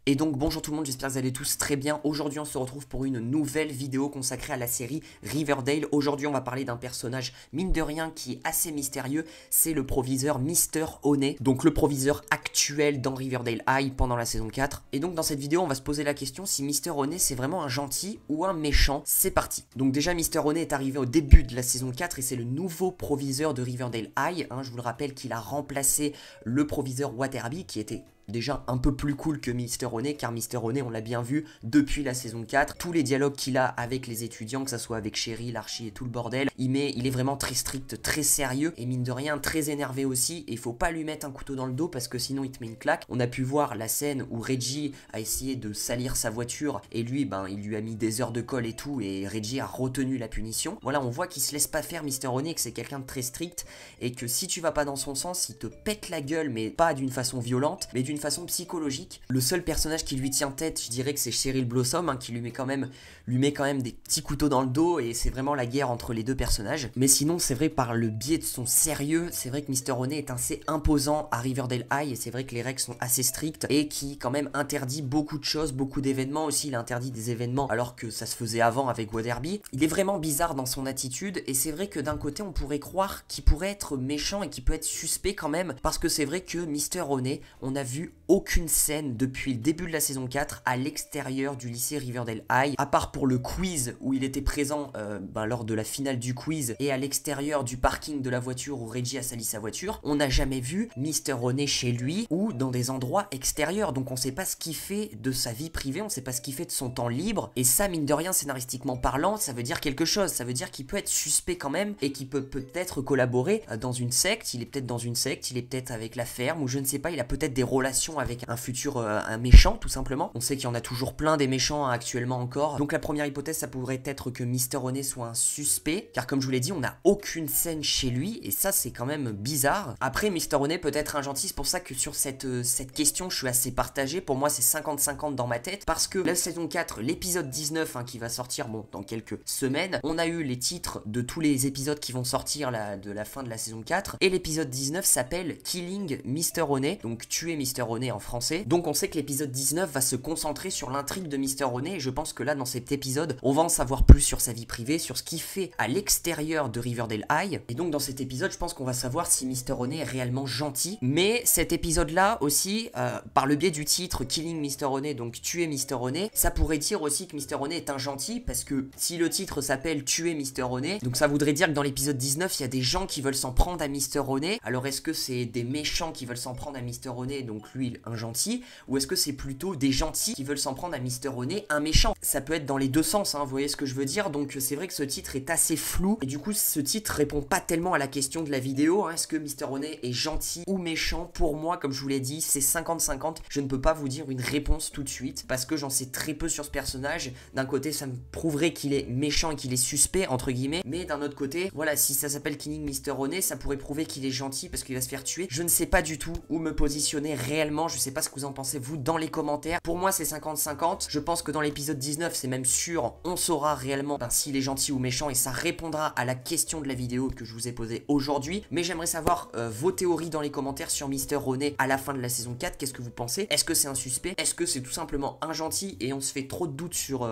Et donc bonjour tout le monde, j'espère que vous allez tous très bien. Aujourd'hui on se retrouve pour une nouvelle vidéo consacrée à la série Riverdale. Aujourd'hui on va parler d'un personnage mine de rien qui est assez mystérieux, c'est le proviseur Mr. Honey. Donc le proviseur actuel dans Riverdale High pendant la saison 4. Et donc dans cette vidéo on va se poser la question si Mr. Honey c'est vraiment un gentil ou un méchant. C'est parti. Donc déjà Mr. Honey est arrivé au début de la saison 4 et c'est le nouveau proviseur de Riverdale High. Je vous le rappelle qu'il a remplacé le proviseur Waterby qui était déjà un peu plus cool que Mr. Honey, car Mr. Honey, on l'a bien vu depuis la saison 4, tous les dialogues qu'il a avec les étudiants, que ça soit avec Cheryl, Archie et tout le bordel, il est vraiment très strict, très sérieux, et mine de rien, très énervé aussi, et faut pas lui mettre un couteau dans le dos, parce que sinon il te met une claque. On a pu voir la scène où Reggie a essayé de salir sa voiture, et lui, il lui a mis des heures de colle et tout, et Reggie a retenu la punition. Voilà, on voit qu'il se laisse pas faire Mr. Honey, que c'est quelqu'un de très strict, et que si tu vas pas dans son sens, il te pète la gueule, mais pas d'une façon violente, mais d'une façon psychologique. Le seul personnage qui lui tient tête, je dirais que c'est Cheryl Blossom, qui lui met quand même des petits couteaux dans le dos, et c'est vraiment la guerre entre les deux personnages. Mais sinon, c'est vrai, par le biais de son sérieux, c'est vrai que Mr. Honey est assez imposant à Riverdale High, et c'est vrai que les règles sont assez strictes, et qui quand même interdit beaucoup de choses, beaucoup d'événements aussi. Il interdit des événements alors que ça se faisait avant avec Waterby. Il est vraiment bizarre dans son attitude, et c'est vrai que d'un côté, on pourrait croire qu'il pourrait être méchant et qu'il peut être suspect quand même, parce que c'est vrai que Mr. Honey, on a vu aucune scène depuis le début de la saison 4 à l'extérieur du lycée Riverdale High, à part pour le quiz où il était présent lors de la finale du quiz, et à l'extérieur du parking de la voiture où Reggie a sali sa voiture. On n'a jamais vu Mr. Honey chez lui ou dans des endroits extérieurs, donc on sait pas ce qu'il fait de sa vie privée, on sait pas ce qu'il fait de son temps libre, et ça, mine de rien, scénaristiquement parlant, ça veut dire quelque chose, ça veut dire qu'il peut être suspect quand même, et qu'il peut peut-être collaborer dans une secte. Il est peut-être dans une secte, il est peut-être avec la ferme, ou je ne sais pas, il a peut-être des relations avec un futur un méchant, tout simplement. On sait qu'il y en a toujours plein des méchants actuellement encore. Donc la première hypothèse, ça pourrait être que Mr. Honey soit un suspect, car comme je vous l'ai dit, on n'a aucune scène chez lui, et ça c'est quand même bizarre. Après, Mr. Honey peut être un gentil, c'est pour ça que sur cette question, je suis assez partagé. Pour moi, c'est 50-50 dans ma tête, parce que la saison 4, l'épisode 19, qui va sortir dans quelques semaines, on a eu les titres de tous les épisodes qui vont sortir de la fin de la saison 4, et l'épisode 19 s'appelle Killing Mr. Honey, donc tuer Mr. Honey en français. Donc on sait que l'épisode 19 va se concentrer sur l'intrigue de Mr. Honey, et je pense que là dans cet épisode on va en savoir plus sur sa vie privée, sur ce qu'il fait à l'extérieur de Riverdale High, et donc dans cet épisode je pense qu'on va savoir si Mr. Honey est réellement gentil. Mais cet épisode là aussi, par le biais du titre Killing Mr. Honey, donc tuer Mr. Honey, ça pourrait dire aussi que Mr. Honey est un gentil, parce que si le titre s'appelle tuer Mr. Honey, donc ça voudrait dire que dans l'épisode 19 il y a des gens qui veulent s'en prendre à Mr. Honey. Alors est-ce que c'est des méchants qui veulent s'en prendre à Mr. Honey, donc lui un gentil, ou est-ce que c'est plutôt des gentils qui veulent s'en prendre à Mr. Honey, un méchant? Ça peut être dans les deux sens, vous voyez ce que je veux dire. Donc c'est vrai que ce titre est assez flou, et du coup ce titre répond pas tellement à la question de la vidéo, est-ce que Mr. Honey est gentil ou méchant? Pour moi, comme je vous l'ai dit, c'est 50-50, je ne peux pas vous dire une réponse tout de suite, parce que j'en sais très peu sur ce personnage. D'un côté ça me prouverait qu'il est méchant et qu'il est suspect, entre guillemets, mais d'un autre côté, voilà, si ça s'appelle Killing Mr. Honey, ça pourrait prouver qu'il est gentil parce qu'il va se faire tuer. Je ne sais pas du tout où me positionner réellement, je sais pas ce que vous en pensez vous dans les commentaires. Pour moi c'est 50-50, je pense que dans l'épisode 19 c'est même sûr, on saura réellement s'il est gentil ou méchant, et ça répondra à la question de la vidéo que je vous ai posée aujourd'hui. Mais j'aimerais savoir vos théories dans les commentaires sur Mr. Honey à la fin de la saison 4, qu'est-ce que vous pensez? Est-ce que c'est un suspect? Est-ce que c'est tout simplement un gentil et on se fait trop de doutes sur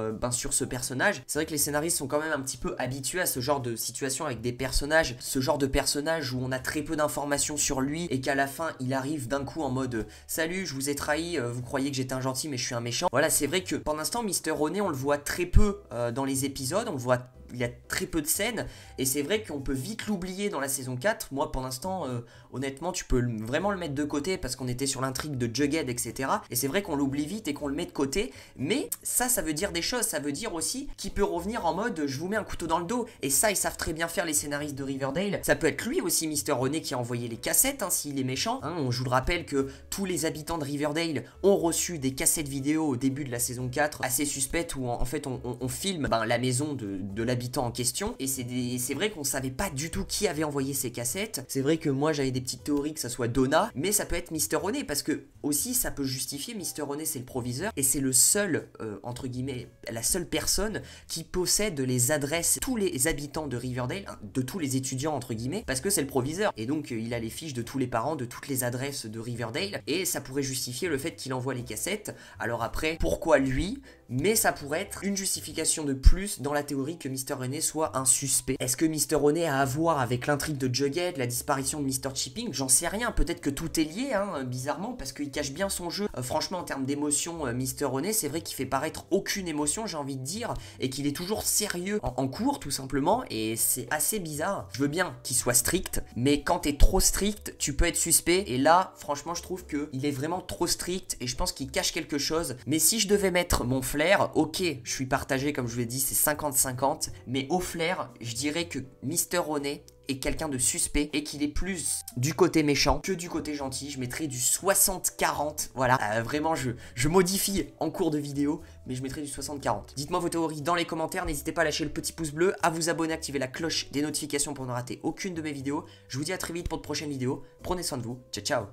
ce personnage? C'est vrai que les scénaristes sont quand même un petit peu habitués à ce genre de situation avec des personnages, ce genre de personnage où on a très peu d'informations sur lui, et qu'à la fin il arrive d'un coup en mode salut, je vous ai trahi, vous croyez que j'étais un gentil mais je suis un méchant. Voilà, c'est vrai que pour l'instant Mr. Honey on le voit très peu dans les épisodes, on le voit, il y a très peu de scènes, et c'est vrai qu'on peut vite l'oublier dans la saison 4. Moi pour l'instant honnêtement tu peux vraiment le mettre de côté, parce qu'on était sur l'intrigue de Jughead, etc. Et c'est vrai qu'on l'oublie vite et qu'on le met de côté, mais ça veut dire des choses, ça veut dire aussi qu'il peut revenir en mode je vous mets un couteau dans le dos, et ça ils savent très bien faire les scénaristes de Riverdale. Ça peut être lui aussi Mr. Honey qui a envoyé les cassettes s'il est méchant, je vous le rappelle que tous les habitants de Riverdale ont reçu des cassettes vidéo au début de la saison 4 assez suspectes, où en fait on filme la maison de la l'habitant en question. Et c'est vrai qu'on savait pas du tout qui avait envoyé ces cassettes. C'est vrai que moi j'avais des petites théories que ça soit Donna, mais ça peut être Mister Honey, parce que aussi ça peut justifier, Mister Honey c'est le proviseur, et c'est le seul, entre guillemets, la seule personne qui possède les adresses de tous les habitants de Riverdale, de tous les étudiants entre guillemets, parce que c'est le proviseur, et donc il a les fiches de tous les parents, de toutes les adresses de Riverdale, et ça pourrait justifier le fait qu'il envoie les cassettes. Alors après, pourquoi lui? Mais ça pourrait être une justification de plus dans la théorie que Mister Honey soit un suspect. Est-ce que Mister Honey a à voir avec l'intrigue de Jughead, la disparition de Mr. Chipping? J'en sais rien, peut-être que tout est lié, hein, bizarrement, parce qu'il cache bien son jeu. Franchement, en termes d'émotion, Mister Honey, c'est vrai qu'il fait paraître aucune émotion, j'ai envie de dire, et qu'il est toujours sérieux en cours, tout simplement, et c'est assez bizarre. Je veux bien qu'il soit strict, mais quand t'es trop strict, tu peux être suspect, et là, franchement, je trouve qu'il est vraiment trop strict, et je pense qu'il cache quelque chose. Mais si je devais mettre mon flair, ok, je suis partagé, comme je vous l'ai dit, c'est 50-50, mais au flair, je dirais que Mister Honey est quelqu'un de suspect et qu'il est plus du côté méchant que du côté gentil. Je mettrais du 60-40, voilà. Vraiment, je modifie en cours de vidéo, mais je mettrais du 60-40. Dites-moi vos théories dans les commentaires, n'hésitez pas à lâcher le petit pouce bleu, à vous abonner, activer la cloche des notifications pour ne rater aucune de mes vidéos. Je vous dis à très vite pour de prochaines vidéos. Prenez soin de vous, ciao ciao.